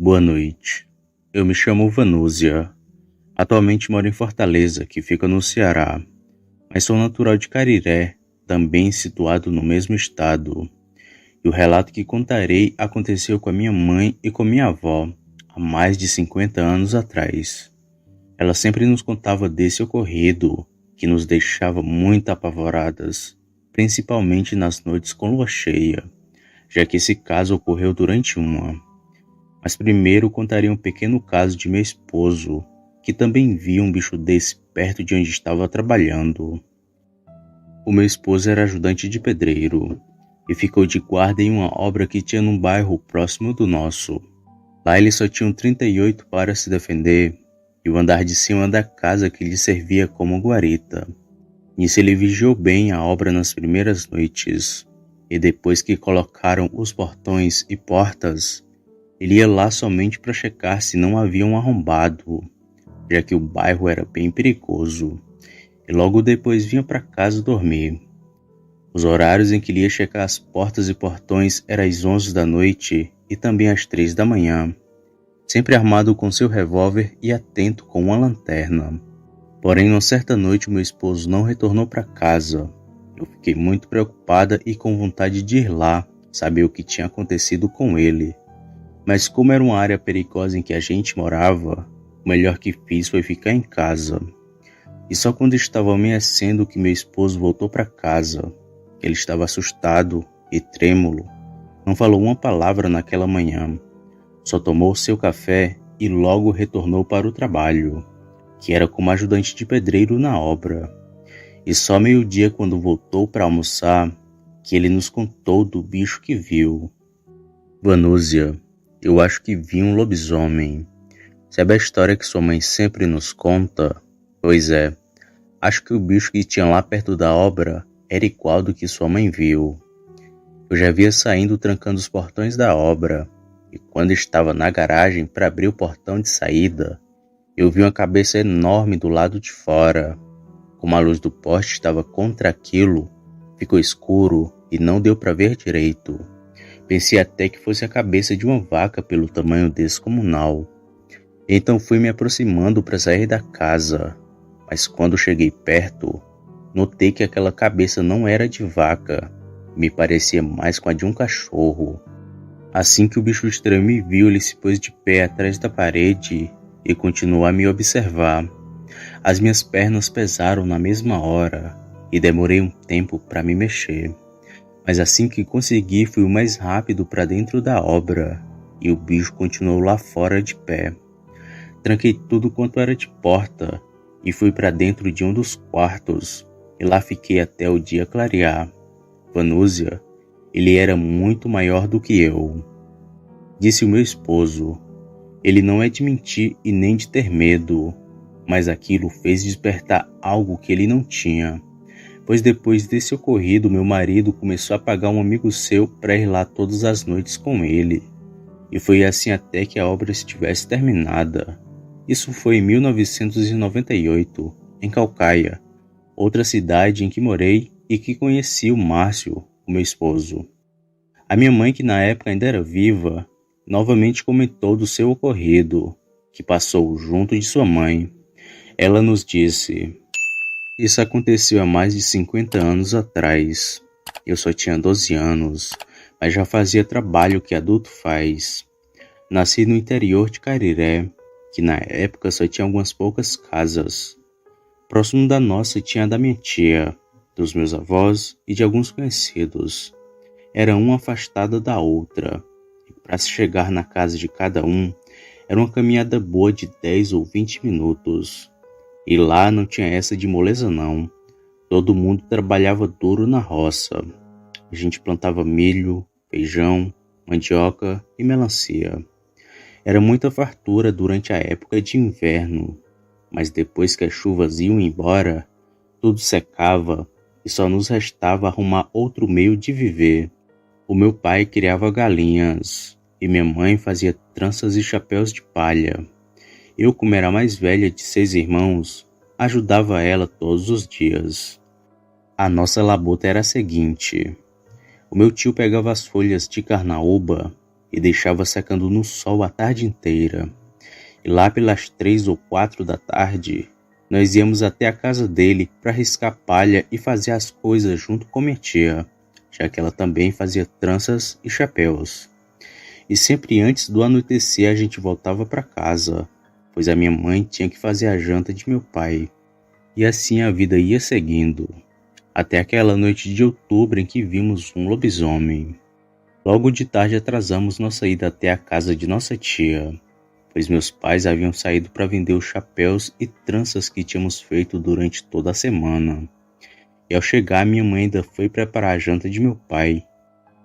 Boa noite. Eu me chamo Vanúzia. Atualmente moro em Fortaleza, que fica no Ceará, mas sou natural de Cariré, também situado no mesmo estado. E o relato que contarei aconteceu com a minha mãe e com minha avó, há mais de 50 anos atrás. Ela sempre nos contava desse ocorrido, que nos deixava muito apavoradas, principalmente nas noites com lua cheia, já que esse caso ocorreu durante uma. Mas primeiro contarei um pequeno caso de meu esposo, que também viu um bicho desse perto de onde estava trabalhando. O meu esposo era ajudante de pedreiro e ficou de guarda em uma obra que tinha num bairro próximo do nosso. Lá ele só tinha um 38 para se defender e o andar de cima da casa que lhe servia como guarita. Nisso ele vigiou bem a obra nas primeiras noites, e depois que colocaram os portões e portas, ele ia lá somente para checar se não haviam arrombado, já que o bairro era bem perigoso, e logo depois vinha para casa dormir. Os horários em que ele ia checar as portas e portões eram às 11 da noite e também às 3 da manhã, sempre armado com seu revólver e atento com uma lanterna. Porém, uma certa noite meu esposo não retornou para casa. Eu fiquei muito preocupada e com vontade de ir lá, saber o que tinha acontecido com ele. Mas como era uma área perigosa em que a gente morava, o melhor que fiz foi ficar em casa. E só quando estava amanhecendo que meu esposo voltou para casa. Ele estava assustado e trêmulo. Não falou uma palavra naquela manhã. Só tomou seu café e logo retornou para o trabalho, que era como ajudante de pedreiro na obra. E só meio-dia, quando voltou para almoçar, que ele nos contou do bicho que viu. Vanúzia, eu acho que vi um lobisomem. Sabe a história que sua mãe sempre nos conta? Pois é, acho que o bicho que tinha lá perto da obra era igual do que sua mãe viu. Eu já via saindo trancando os portões da obra, e quando estava na garagem para abrir o portão de saída, eu vi uma cabeça enorme do lado de fora. Como a luz do poste estava contra aquilo, ficou escuro e não deu para ver direito. Pensei até que fosse a cabeça de uma vaca pelo tamanho descomunal. Então fui me aproximando para sair da casa, mas quando cheguei perto, notei que aquela cabeça não era de vaca, me parecia mais com a de um cachorro. Assim que o bicho estranho me viu, ele se pôs de pé atrás da parede e continuou a me observar. As minhas pernas pesaram na mesma hora e demorei um tempo para me mexer. Mas assim que consegui, fui o mais rápido para dentro da obra e o bicho continuou lá fora de pé. Tranquei tudo quanto era de porta e fui para dentro de um dos quartos e lá fiquei até o dia clarear. Vanúzia, ele era muito maior do que eu. Disse o meu esposo. Ele não é de mentir e nem de ter medo, mas aquilo fez despertar algo que ele não tinha. Pois depois desse ocorrido, meu marido começou a pagar um amigo seu para ir lá todas as noites com ele. E foi assim até que a obra estivesse terminada. Isso foi em 1998, em Calcaia, outra cidade em que morei e que conheci o Márcio, o meu esposo. A minha mãe, que na época ainda era viva, novamente comentou do seu ocorrido, que passou junto de sua mãe. Ela nos disse: isso aconteceu há mais de 50 anos atrás. Eu só tinha 12 anos, mas já fazia trabalho que adulto faz. Nasci no interior de Cariré, que na época só tinha algumas poucas casas. Próximo da nossa tinha a da minha tia, dos meus avós e de alguns conhecidos. Era uma afastada da outra, e para se chegar na casa de cada um, era uma caminhada boa de 10 ou 20 minutos. E lá não tinha essa de moleza não. Todo mundo trabalhava duro na roça. A gente plantava milho, feijão, mandioca e melancia. Era muita fartura durante a época de inverno, mas depois que as chuvas iam embora, tudo secava e só nos restava arrumar outro meio de viver. O meu pai criava galinhas e minha mãe fazia tranças e chapéus de palha. Eu, como era a mais velha de 6 irmãos, ajudava ela todos os dias. A nossa labuta era a seguinte: o meu tio pegava as folhas de carnaúba e deixava secando no sol a tarde inteira. E lá pelas 3 ou 4 da tarde, nós íamos até a casa dele para riscar palha e fazer as coisas junto com minha tia, já que ela também fazia tranças e chapéus. E sempre antes do anoitecer a gente voltava para casa, pois a minha mãe tinha que fazer a janta de meu pai. E assim a vida ia seguindo, até aquela noite de outubro em que vimos um lobisomem. Logo de tarde atrasamos nossa ida até a casa de nossa tia, pois meus pais haviam saído para vender os chapéus e tranças que tínhamos feito durante toda a semana. E ao chegar, minha mãe ainda foi preparar a janta de meu pai.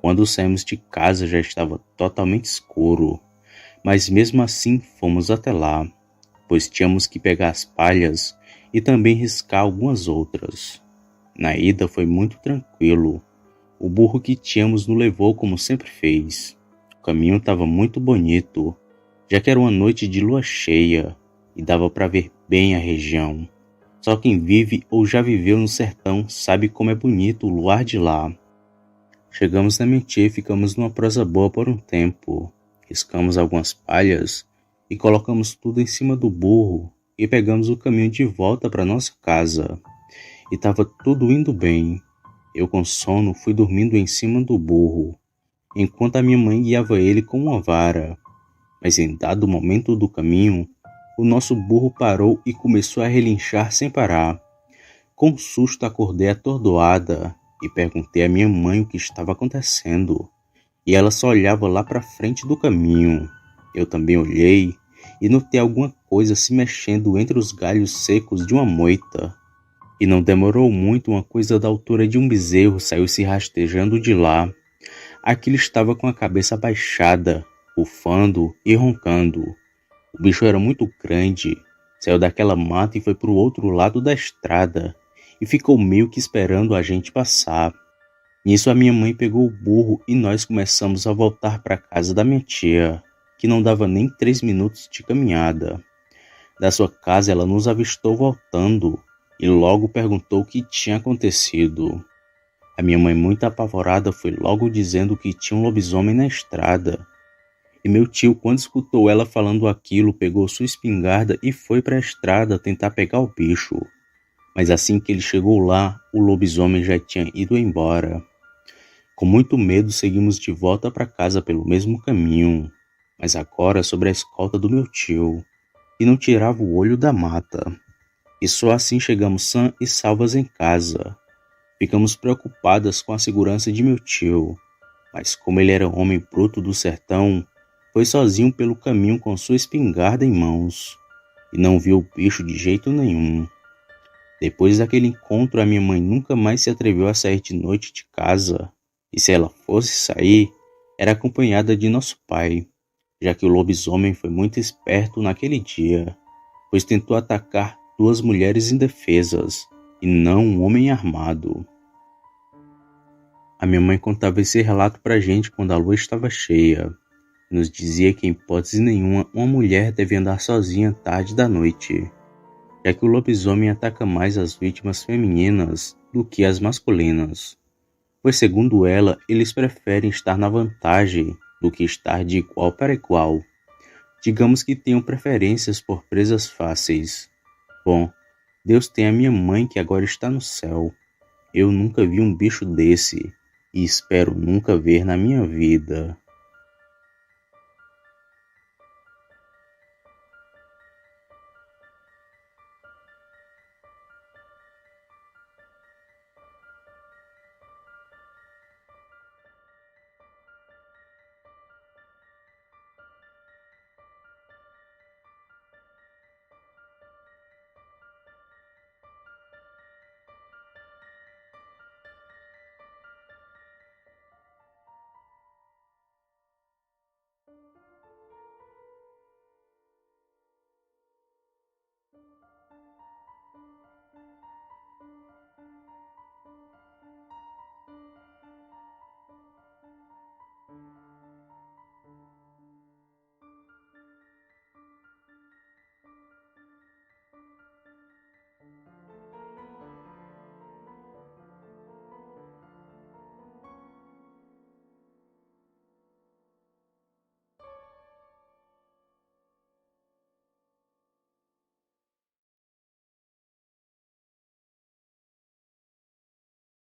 Quando saímos de casa já estava totalmente escuro, mas mesmo assim fomos até lá, pois tínhamos que pegar as palhas e também riscar algumas outras. Na ida foi muito tranquilo. O burro que tínhamos nos levou como sempre fez. O caminho estava muito bonito, já que era uma noite de lua cheia e dava para ver bem a região. Só quem vive ou já viveu no sertão sabe como é bonito o luar de lá. Chegamos na Mentia e ficamos numa prosa boa por um tempo. Riscamos algumas palhas e colocamos tudo em cima do burro e pegamos o caminho de volta para nossa casa. E estava tudo indo bem. Eu com sono fui dormindo em cima do burro, enquanto a minha mãe guiava ele com uma vara. Mas em dado momento do caminho, o nosso burro parou e começou a relinchar sem parar. Com susto acordei atordoada e perguntei à minha mãe o que estava acontecendo. E ela só olhava lá para frente do caminho. Eu também olhei e notei alguma coisa se mexendo entre os galhos secos de uma moita. E não demorou muito, uma coisa da altura de um bezerro saiu se rastejando de lá. Aquilo estava com a cabeça abaixada, bufando e roncando. O bicho era muito grande, saiu daquela mata e foi para o outro lado da estrada, e ficou meio que esperando a gente passar. Nisso a minha mãe pegou o burro e nós começamos a voltar para a casa da minha tia, que não dava nem 3 minutos de caminhada. Da sua casa ela nos avistou voltando e logo perguntou o que tinha acontecido. A minha mãe, muito apavorada, foi logo dizendo que tinha um lobisomem na estrada. E meu tio, quando escutou ela falando aquilo, pegou sua espingarda e foi para a estrada tentar pegar o bicho. Mas assim que ele chegou lá, o lobisomem já tinha ido embora. Com muito medo, seguimos de volta para casa pelo mesmo caminho, mas agora sob a escolta do meu tio, que não tirava o olho da mata. E só assim chegamos sã e salvas em casa. Ficamos preocupadas com a segurança de meu tio, mas como ele era um homem bruto do sertão, foi sozinho pelo caminho com sua espingarda em mãos, e não viu o bicho de jeito nenhum. Depois daquele encontro, a minha mãe nunca mais se atreveu a sair de noite de casa, e se ela fosse sair, era acompanhada de nosso pai, já que o lobisomem foi muito esperto naquele dia, pois tentou atacar 2 mulheres indefesas, e não um homem armado. A minha mãe contava esse relato pra gente quando a lua estava cheia. Nos dizia que em hipótese nenhuma uma mulher deve andar sozinha tarde da noite, já que o lobisomem ataca mais as vítimas femininas do que as masculinas, pois segundo ela, eles preferem estar na vantagem do que estar de igual para igual. Digamos que tenham preferências por presas fáceis. Bom, Deus tem a minha mãe que agora está no céu. Eu nunca vi um bicho desse e espero nunca ver na minha vida.